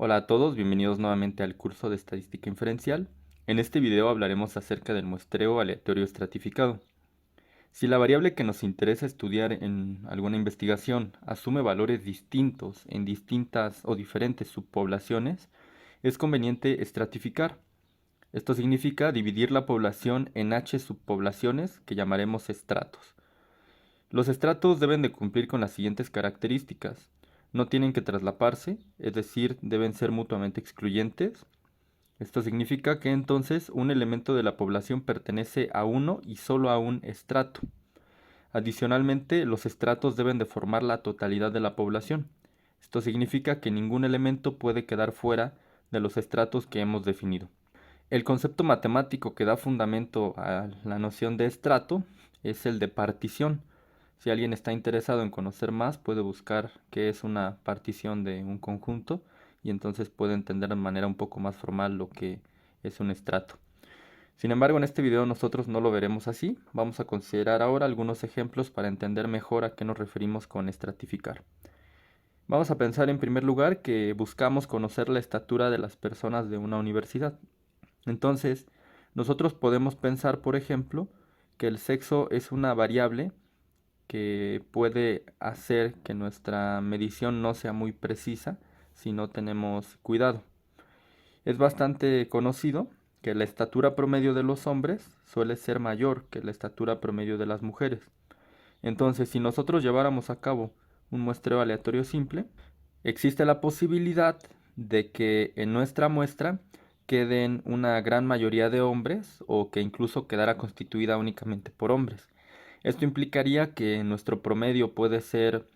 Hola a todos, bienvenidos nuevamente al curso de Estadística Inferencial. En este video hablaremos acerca del muestreo aleatorio estratificado. Si la variable que nos interesa estudiar en alguna investigación asume valores distintos en distintas o diferentes subpoblaciones, es conveniente estratificar. Esto significa dividir la población en H subpoblaciones que llamaremos estratos. Los estratos deben de cumplir con las siguientes características. No tienen que traslaparse, es decir, deben ser mutuamente excluyentes. Esto significa que entonces un elemento de la población pertenece a uno y solo a un estrato. Adicionalmente, los estratos deben de formar la totalidad de la población. Esto significa que ningún elemento puede quedar fuera de los estratos que hemos definido. El concepto matemático que da fundamento a la noción de estrato es el de partición. Si alguien está interesado en conocer más, puede buscar qué es una partición de un conjunto y entonces puede entender de manera un poco más formal lo que es un estrato. Sin embargo, en este video nosotros no lo veremos así. Vamos a considerar ahora algunos ejemplos para entender mejor a qué nos referimos con estratificar. Vamos a pensar en primer lugar que buscamos conocer la estatura de las personas de una universidad. Entonces, nosotros podemos pensar, por ejemplo, que el sexo es una variable que puede hacer que nuestra medición no sea muy precisa si no tenemos cuidado. Es bastante conocido que la estatura promedio de los hombres suele ser mayor que la estatura promedio de las mujeres. Entonces, si nosotros lleváramos a cabo un muestreo aleatorio simple, existe la posibilidad de que en nuestra muestra queden una gran mayoría de hombres o que incluso quedara constituida únicamente por hombres. Esto implicaría que nuestro promedio puede ser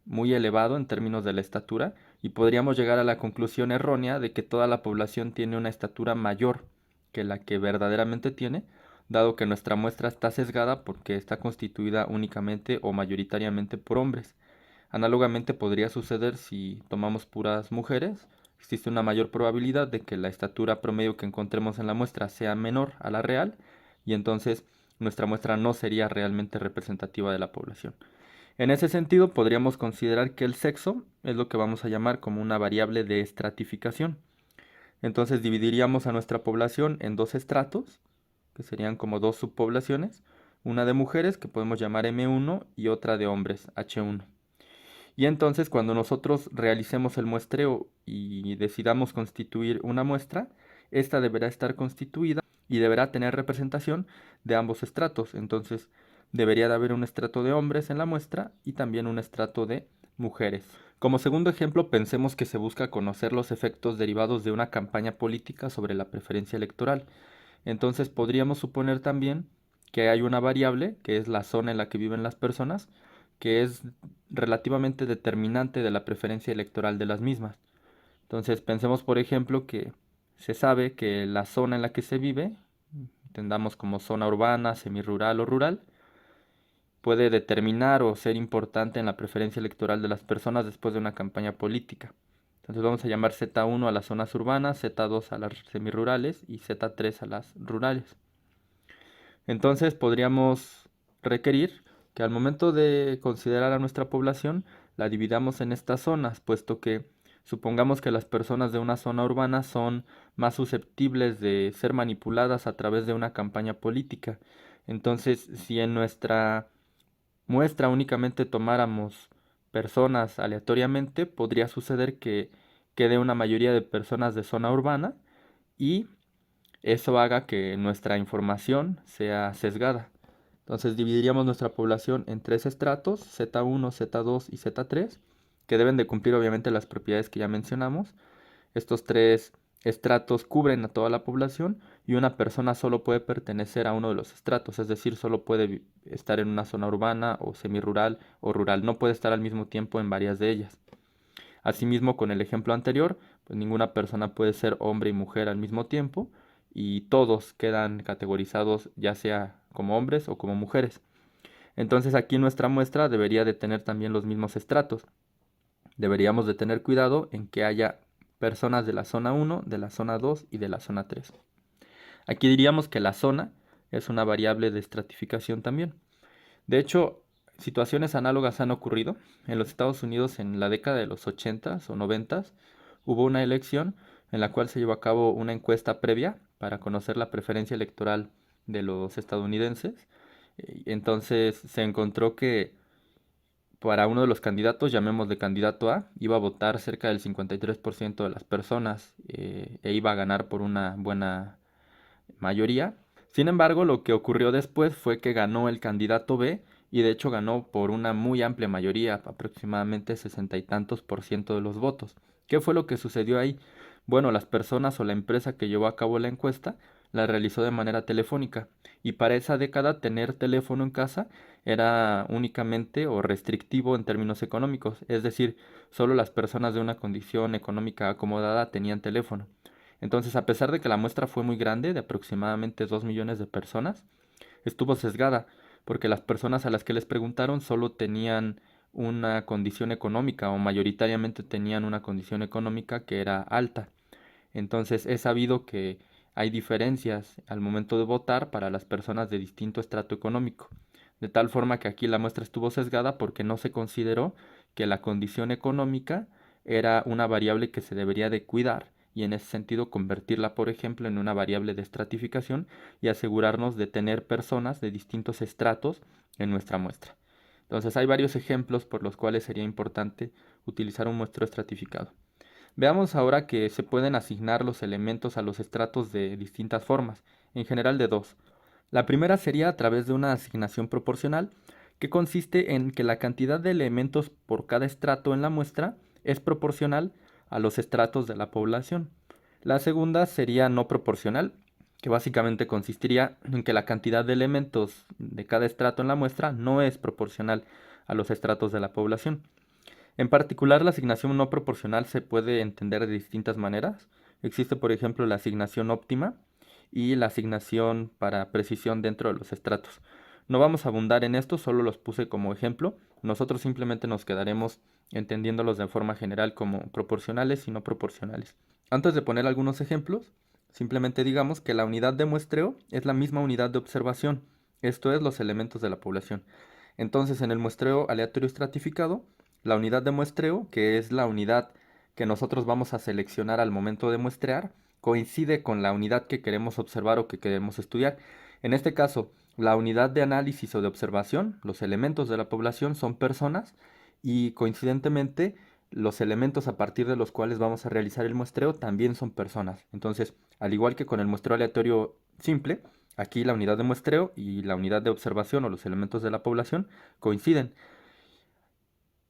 muy elevado en términos de la estatura y podríamos llegar a la conclusión errónea de que toda la población tiene una estatura mayor que la que verdaderamente tiene, dado que nuestra muestra está sesgada porque está constituida únicamente o mayoritariamente por hombres. Análogamente podría suceder si tomamos puras mujeres. Existe una mayor probabilidad de que la estatura promedio que encontremos en la muestra sea menor a la real y entonces nuestra muestra no sería realmente representativa de la población. En ese sentido, podríamos considerar que el sexo es lo que vamos a llamar como una variable de estratificación. Entonces dividiríamos a nuestra población en dos estratos, que serían como dos subpoblaciones, una de mujeres que podemos llamar M1 y otra de hombres H1. Y entonces cuando nosotros realicemos el muestreo y decidamos constituir una muestra, esta deberá estar constituida y deberá tener representación de ambos estratos. Entonces debería de haber un estrato de hombres en la muestra y también un estrato de mujeres. Como segundo ejemplo, pensemos que se busca conocer los efectos derivados de una campaña política sobre la preferencia electoral. Entonces podríamos suponer también que hay una variable, que es la zona en la que viven las personas, que es relativamente determinante de la preferencia electoral de las mismas. Entonces pensemos, por ejemplo, que se sabe que la zona en la que se vive, entendamos como zona urbana, semirural o rural, puede determinar o ser importante en la preferencia electoral de las personas después de una campaña política. Entonces vamos a llamar Z1 a las zonas urbanas, Z2 a las semirurales y Z3 a las rurales. Entonces podríamos requerir que al momento de considerar a nuestra población la dividamos en estas zonas, puesto que supongamos que las personas de una zona urbana son más susceptibles de ser manipuladas a través de una campaña política. Entonces, si en nuestra muestra únicamente tomáramos personas aleatoriamente, podría suceder que quede una mayoría de personas de zona urbana y eso haga que nuestra información sea sesgada. Entonces dividiríamos nuestra población en tres estratos, Z1, Z2 y Z3, que deben de cumplir obviamente las propiedades que ya mencionamos. Estos tres estratos cubren a toda la población y una persona solo puede pertenecer a uno de los estratos, es decir, solo puede estar en una zona urbana o semirural o rural, no puede estar al mismo tiempo en varias de ellas. Asimismo, con el ejemplo anterior, pues ninguna persona puede ser hombre y mujer al mismo tiempo y todos quedan categorizados ya sea como hombres o como mujeres. Entonces aquí nuestra muestra debería de tener también los mismos estratos. Deberíamos de tener cuidado en que haya personas de la zona 1, de la zona 2 y de la zona 3. Aquí diríamos que la zona es una variable de estratificación también. De hecho, situaciones análogas han ocurrido. En los Estados Unidos en la década de los 80s o 90s hubo una elección en la cual se llevó a cabo una encuesta previa para conocer la preferencia electoral de los estadounidenses. Entonces se encontró que para uno de los candidatos, llamémosle candidato A, iba a votar cerca del 53% de las personas e iba a ganar por una buena mayoría. Sin embargo, lo que ocurrió después fue que ganó el candidato B y de hecho ganó por una muy amplia mayoría, aproximadamente 60 y tantos por ciento de los votos. ¿Qué fue lo que sucedió ahí? Bueno, las personas o la empresa que llevó a cabo la encuesta la realizó de manera telefónica y para esa década tener teléfono en casa era únicamente o restrictivo en términos económicos, es decir, solo las personas de una condición económica acomodada tenían teléfono. Entonces, a pesar de que la muestra fue muy grande, de aproximadamente 2 millones de personas, estuvo sesgada, porque las personas a las que les preguntaron solo tenían una condición económica o mayoritariamente tenían una condición económica que era alta. Entonces, es sabido que hay diferencias al momento de votar para las personas de distinto estrato económico. De tal forma que aquí la muestra estuvo sesgada porque no se consideró que la condición económica era una variable que se debería de cuidar y en ese sentido convertirla, por ejemplo, en una variable de estratificación y asegurarnos de tener personas de distintos estratos en nuestra muestra. Entonces hay varios ejemplos por los cuales sería importante utilizar un muestreo estratificado. Veamos ahora que se pueden asignar los elementos a los estratos de distintas formas, en general de dos. La primera sería a través de una asignación proporcional, que consiste en que la cantidad de elementos por cada estrato en la muestra es proporcional a los estratos de la población. La segunda sería no proporcional, que básicamente consistiría en que la cantidad de elementos de cada estrato en la muestra no es proporcional a los estratos de la población. En particular, la asignación no proporcional se puede entender de distintas maneras. Existe, por ejemplo, la asignación óptima y la asignación para precisión dentro de los estratos. No vamos a abundar en esto, solo los puse como ejemplo. Nosotros simplemente nos quedaremos entendiéndolos de forma general como proporcionales y no proporcionales. Antes de poner algunos ejemplos, simplemente digamos que la unidad de muestreo es la misma unidad de observación, esto es, los elementos de la población. Entonces, en el muestreo aleatorio estratificado, la unidad de muestreo, que es la unidad que nosotros vamos a seleccionar al momento de muestrear, coincide con la unidad que queremos observar o que queremos estudiar. En este caso, la unidad de análisis o de observación, los elementos de la población son personas y coincidentemente los elementos a partir de los cuales vamos a realizar el muestreo también son personas. Entonces, al igual que con el muestreo aleatorio simple, aquí la unidad de muestreo y la unidad de observación o los elementos de la población coinciden.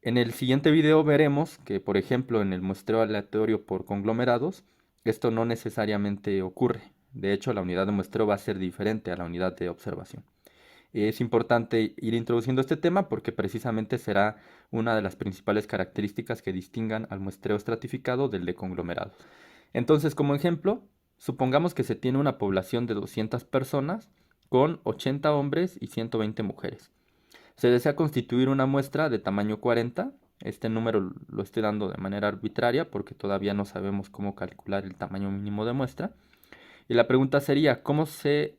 En el siguiente video veremos que, por ejemplo, en el muestreo aleatorio por conglomerados, esto no necesariamente ocurre. De hecho, la unidad de muestreo va a ser diferente a la unidad de observación. Es importante ir introduciendo este tema porque precisamente será una de las principales características que distingan al muestreo estratificado del de conglomerados. Entonces, como ejemplo, supongamos que se tiene una población de 200 personas con 80 hombres y 120 mujeres. Se desea constituir una muestra de tamaño 40. Este número lo estoy dando de manera arbitraria porque todavía no sabemos cómo calcular el tamaño mínimo de muestra. Y la pregunta sería, ¿cómo se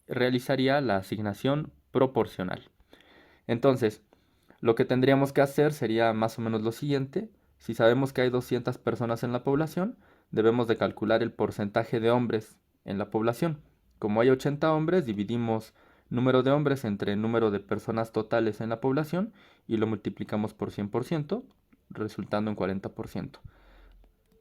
realizaría la asignación proporcional? Entonces, lo que tendríamos que hacer sería más o menos lo siguiente. Si sabemos que hay 200 personas en la población, debemos de calcular el porcentaje de hombres en la población. Como hay 80 hombres, dividimos número de hombres entre el número de personas totales en la población y lo multiplicamos por 100%, resultando en 40%.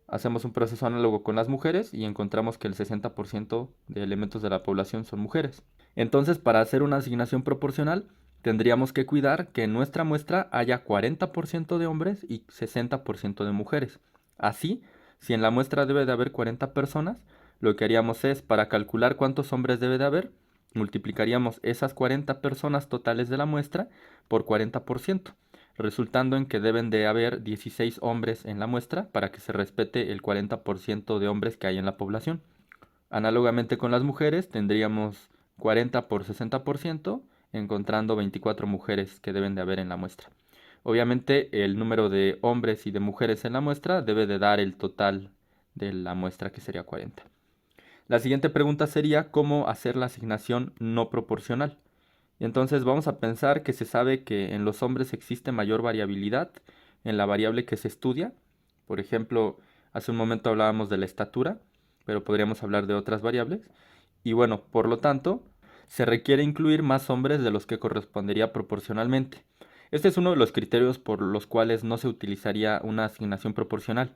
Hacemos un proceso análogo con las mujeres y encontramos que el 60% de elementos de la población son mujeres. Entonces, para hacer una asignación proporcional, tendríamos que cuidar que en nuestra muestra haya 40% de hombres y 60% de mujeres. Así, si en la muestra debe de haber 40 personas, lo que haríamos es, para calcular cuántos hombres debe de haber, multiplicaríamos esas 40 personas totales de la muestra por 40%, resultando en que deben de haber 16 hombres en la muestra para que se respete el 40% de hombres que hay en la población. Análogamente con las mujeres, tendríamos 40 por 60%, encontrando 24 mujeres que deben de haber en la muestra. Obviamente el número de hombres y de mujeres en la muestra debe de dar el total de la muestra, que sería 40. La siguiente pregunta sería cómo hacer la asignación no proporcional. Y entonces vamos a pensar que se sabe que en los hombres existe mayor variabilidad en la variable que se estudia. Por ejemplo, Hace un momento hablábamos de la estatura, pero podríamos hablar de otras variables. Y bueno, por lo tanto, se requiere incluir más hombres de los que correspondería proporcionalmente. Este es uno de los criterios por los cuales no se utilizaría una asignación proporcional.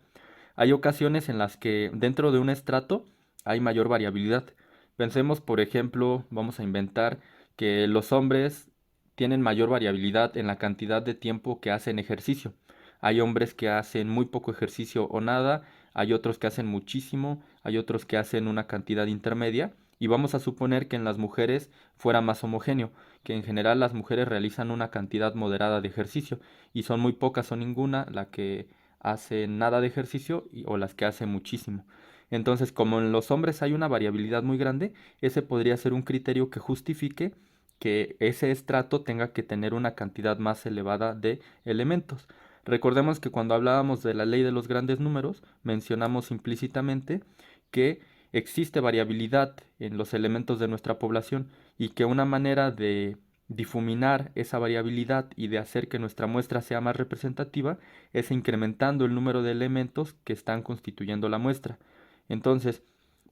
Hay ocasiones en las que dentro de un estrato hay mayor variabilidad. Pensemos, por ejemplo, vamos a inventar que los hombres tienen mayor variabilidad en la cantidad de tiempo que hacen ejercicio. Hay hombres que hacen muy poco ejercicio o nada, hay otros que hacen muchísimo, hay otros que hacen una cantidad intermedia, y vamos a suponer que en las mujeres fuera más homogéneo, que en general las mujeres realizan una cantidad moderada de ejercicio y son muy pocas o ninguna la que hacen nada de ejercicio o las que hacen muchísimo. Entonces, como en los hombres hay una variabilidad muy grande, ese podría ser un criterio que justifique que ese estrato tenga que tener una cantidad más elevada de elementos. Recordemos que cuando hablábamos de la ley de los grandes números, mencionamos implícitamente que existe variabilidad en los elementos de nuestra población y que una manera de difuminar esa variabilidad y de hacer que nuestra muestra sea más representativa es incrementando el número de elementos que están constituyendo la muestra. Entonces,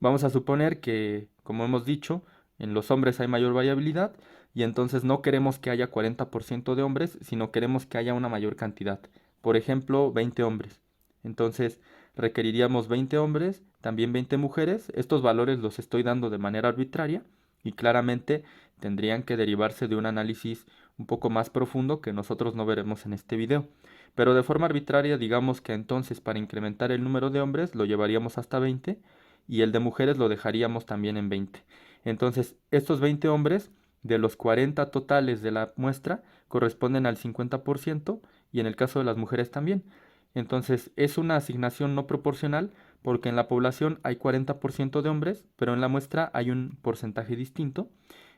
vamos a suponer que, como hemos dicho, en los hombres hay mayor variabilidad y entonces no queremos que haya 40% de hombres, sino queremos que haya una mayor cantidad. Por ejemplo, 20 hombres. Entonces, requeriríamos 20 hombres, también 20 mujeres. Estos valores los estoy dando de manera arbitraria y claramente tendrían que derivarse de un análisis un poco más profundo que nosotros no veremos en este video. Pero de forma arbitraria, digamos que entonces para incrementar el número de hombres lo llevaríamos hasta 20 y el de mujeres lo dejaríamos también en 20. Entonces, estos 20 hombres de los 40 totales de la muestra corresponden al 50% y en el caso de las mujeres también. Entonces, es una asignación no proporcional porque en la población hay 40% de hombres, pero en la muestra hay un porcentaje distinto.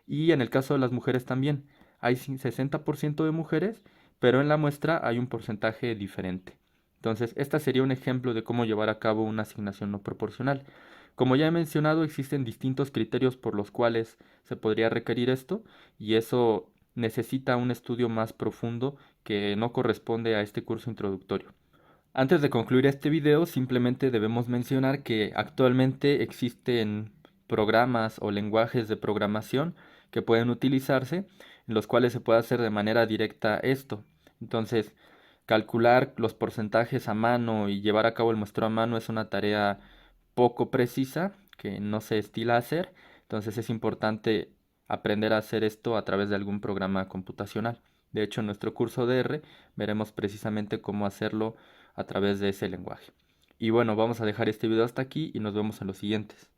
Y en el caso de las mujeres también hay 60% de mujeres, pero en la muestra hay un porcentaje diferente. Entonces, este sería un ejemplo de cómo llevar a cabo una asignación no proporcional. Como ya he mencionado, existen distintos criterios por los cuales se podría requerir esto, y eso necesita un estudio más profundo que no corresponde a este curso introductorio. Antes de concluir este video, simplemente debemos mencionar que actualmente existen programas o lenguajes de programación que pueden utilizarse, en los cuales se puede hacer de manera directa esto. Entonces, calcular los porcentajes a mano y llevar a cabo el muestreo a mano es una tarea poco precisa que no se estila hacer. Entonces es importante aprender a hacer esto a través de algún programa computacional. De hecho, en nuestro curso de R veremos precisamente cómo hacerlo a través de ese lenguaje. Y bueno, vamos a dejar este video hasta aquí y nos vemos en los siguientes.